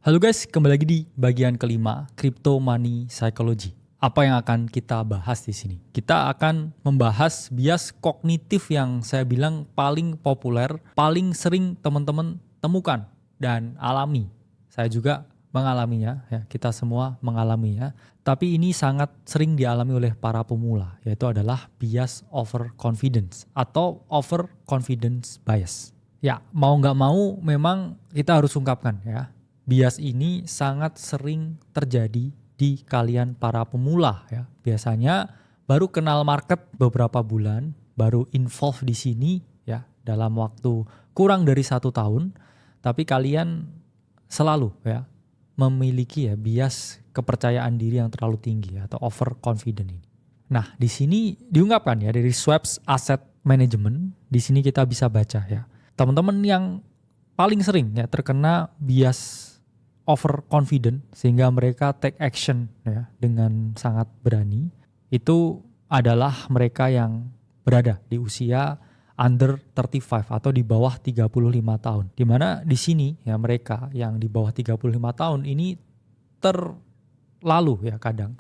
Halo guys, kembali lagi di bagian kelima, Crypto Money Psychology. Apa yang akan kita bahas di sini? Kita akan membahas bias kognitif yang saya bilang paling populer, paling sering teman-teman temukan dan alami. Saya juga mengalaminya, ya, kita semua mengalaminya. Tapi ini sangat sering dialami oleh para pemula, yaitu adalah bias overconfidence atau overconfidence bias. Ya, mau nggak mau memang kita harus ungkapkan ya. Bias ini sangat sering terjadi di kalian para pemula ya. Biasanya baru kenal market beberapa bulan, baru involve di sini ya dalam waktu kurang dari 1 tahun, tapi kalian selalu ya memiliki ya bias kepercayaan diri yang terlalu tinggi atau overconfident ini. Nah, di sini diungkapkan ya dari Schwab's Asset Management, di sini kita bisa baca ya. Teman-teman yang paling sering ya terkena bias overconfident sehingga mereka take action ya dengan sangat berani, itu adalah mereka yang berada di usia under 35 atau di bawah 35 tahun. Dimana di sini ya mereka yang di bawah 35 tahun ini terlalu ya kadang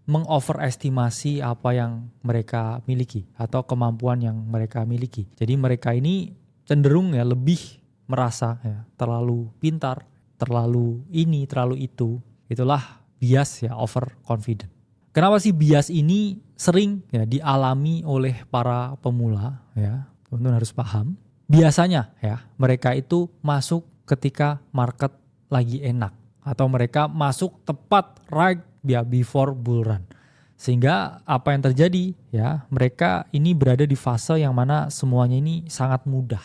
mengoverestimasi apa yang mereka miliki atau kemampuan yang mereka miliki. Jadi mereka ini cenderung ya lebih merasa ya terlalu pintar, terlalu ini, terlalu itu. Itulah bias ya overconfident. Kenapa sih bias ini sering ya dialami oleh para pemula ya? Teman-teman harus paham. Biasanya ya mereka itu masuk ketika market lagi enak atau mereka masuk tepat right ya before bull run. Sehingga apa yang terjadi ya, mereka ini berada di fase yang mana semuanya ini sangat mudah.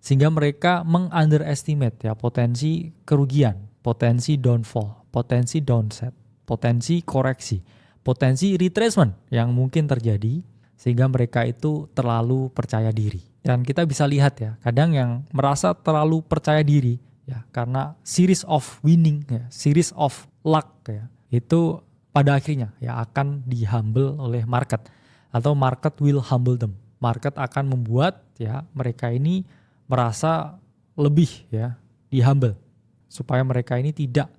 Sehingga mereka meng-underestimate ya potensi kerugian, potensi downfall, potensi downset, potensi koreksi, potensi retracement yang mungkin terjadi, sehingga mereka itu terlalu percaya diri. Dan kita bisa lihat ya, kadang yang merasa terlalu percaya diri ya karena series of winning ya, series of luck ya, itu pada akhirnya ya akan dihumble oleh market atau market will humble them. Market akan membuat ya mereka ini merasa lebih ya dihumble supaya mereka ini tidak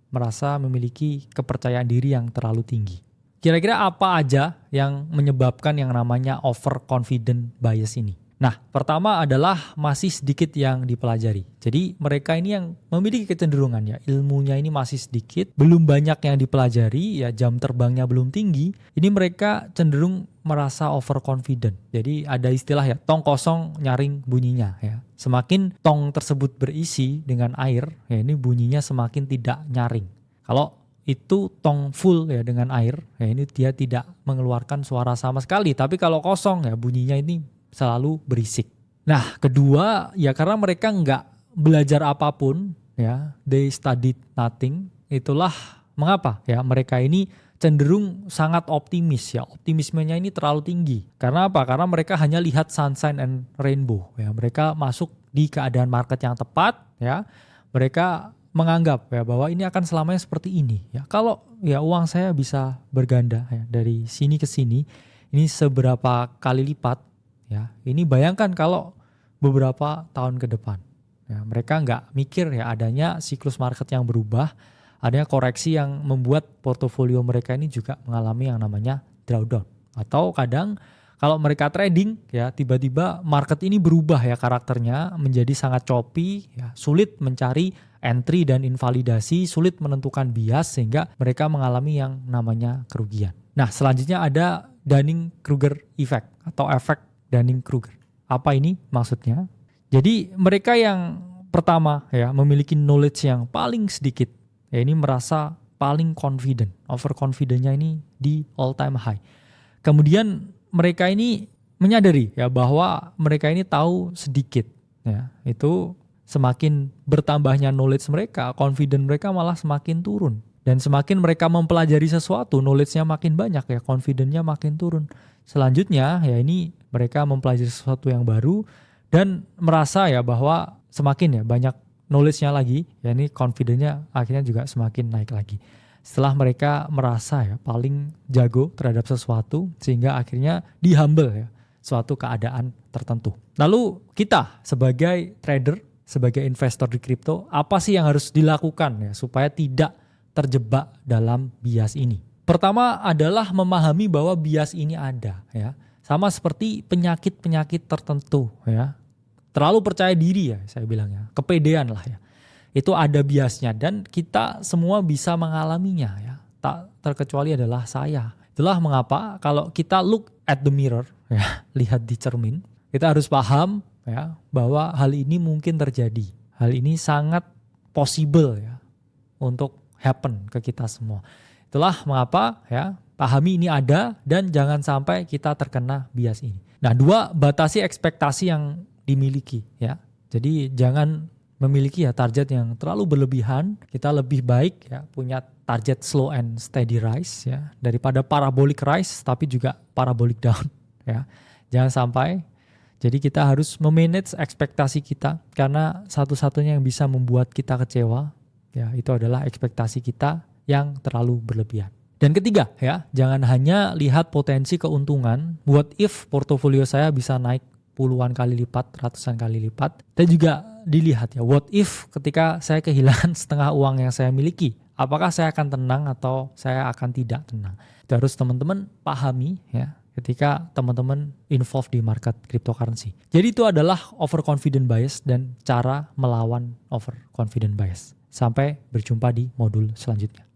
merasa memiliki kepercayaan diri yang terlalu tinggi. Kira-kira apa aja yang menyebabkan yang namanya overconfident bias ini? Nah, pertama adalah masih sedikit yang dipelajari. Jadi mereka ini yang memiliki kecenderungan ya, ilmunya ini masih sedikit, belum banyak yang dipelajari, ya jam terbangnya belum tinggi. Ini mereka cenderung merasa overconfident. Jadi ada istilah ya, tong kosong nyaring bunyinya ya. Semakin tong tersebut berisi dengan air, ya ini bunyinya semakin tidak nyaring. Kalau itu tong full ya dengan air, ya ini dia tidak mengeluarkan suara sama sekali. Tapi kalau kosong ya bunyinya ini selalu berisik. Nah, kedua ya karena mereka nggak belajar apapun ya, they studied nothing. Itulah mengapa ya mereka ini cenderung sangat optimis ya. Optimismenya ini terlalu tinggi. Karena apa? Karena mereka hanya lihat sunshine and rainbow ya. Mereka masuk di keadaan market yang tepat ya. Mereka menganggap ya bahwa ini akan selamanya seperti ini ya. Kalau ya uang saya bisa berganda ya dari sini ke sini, ini seberapa kali lipat ya. Ini bayangkan kalau beberapa tahun ke depan. Ya, mereka nggak mikir ya adanya siklus market yang berubah, adanya koreksi yang membuat portofolio mereka ini juga mengalami yang namanya drawdown. Atau kadang kalau mereka trading ya tiba-tiba market ini berubah ya karakternya menjadi sangat choppy ya, sulit mencari entry dan invalidasi, sulit menentukan bias sehingga mereka mengalami yang namanya kerugian. Nah, selanjutnya ada Dunning-Kruger effect atau efek Dunning-Kruger. Apa ini maksudnya? Jadi mereka yang pertama ya memiliki knowledge yang paling sedikit, ya ini merasa paling confident, overconfidentnya ini di all time high. Kemudian mereka ini menyadari ya bahwa mereka ini tahu sedikit, ya itu semakin bertambahnya knowledge mereka, confident mereka malah semakin turun. Dan semakin mereka mempelajari sesuatu, knowledge-nya makin banyak ya, confident-nya makin turun. Selanjutnya ya ini mereka mempelajari sesuatu yang baru dan merasa ya bahwa semakin ya banyak knowledge-nya lagi, ya ini confident-nya akhirnya juga semakin naik lagi. Setelah mereka merasa ya paling jago terhadap sesuatu sehingga akhirnya di-humble ya suatu keadaan tertentu. Lalu kita sebagai trader sebagai investor di kripto, apa sih yang harus dilakukan ya supaya tidak terjebak dalam bias ini? Pertama adalah memahami bahwa bias ini ada ya. Sama seperti penyakit-penyakit tertentu ya. Terlalu percaya diri ya saya bilang ya. Kepedean lah ya. Itu ada biasnya dan kita semua bisa mengalaminya ya. Tak terkecuali adalah saya. Itulah mengapa kalau kita look at the mirror ya, lihat di cermin, kita harus paham ya bahwa hal ini mungkin terjadi. Hal ini sangat possible ya untuk happen ke kita semua. Itulah mengapa ya, pahami ini ada dan jangan sampai kita terkena bias ini. Nah, 2, batasi ekspektasi yang dimiliki ya. Jadi jangan memiliki ya target yang terlalu berlebihan. Kita lebih baik ya punya target slow and steady rise ya daripada parabolic rise tapi juga parabolic down ya. Jangan sampai. Jadi kita harus memanage ekspektasi kita karena satu-satunya yang bisa membuat kita kecewa ya itu adalah ekspektasi kita yang terlalu berlebihan. Dan ketiga ya, jangan hanya lihat potensi keuntungan. What if portofolio saya bisa naik puluhan kali lipat, ratusan kali lipat. Dan juga dilihat ya, what if ketika saya kehilangan setengah uang yang saya miliki, apakah saya akan tenang atau saya akan tidak tenang. Itu harus teman-teman pahami ya ketika teman-teman involved di market cryptocurrency. Jadi itu adalah overconfident bias dan cara melawan overconfident bias. Sampai berjumpa di modul selanjutnya.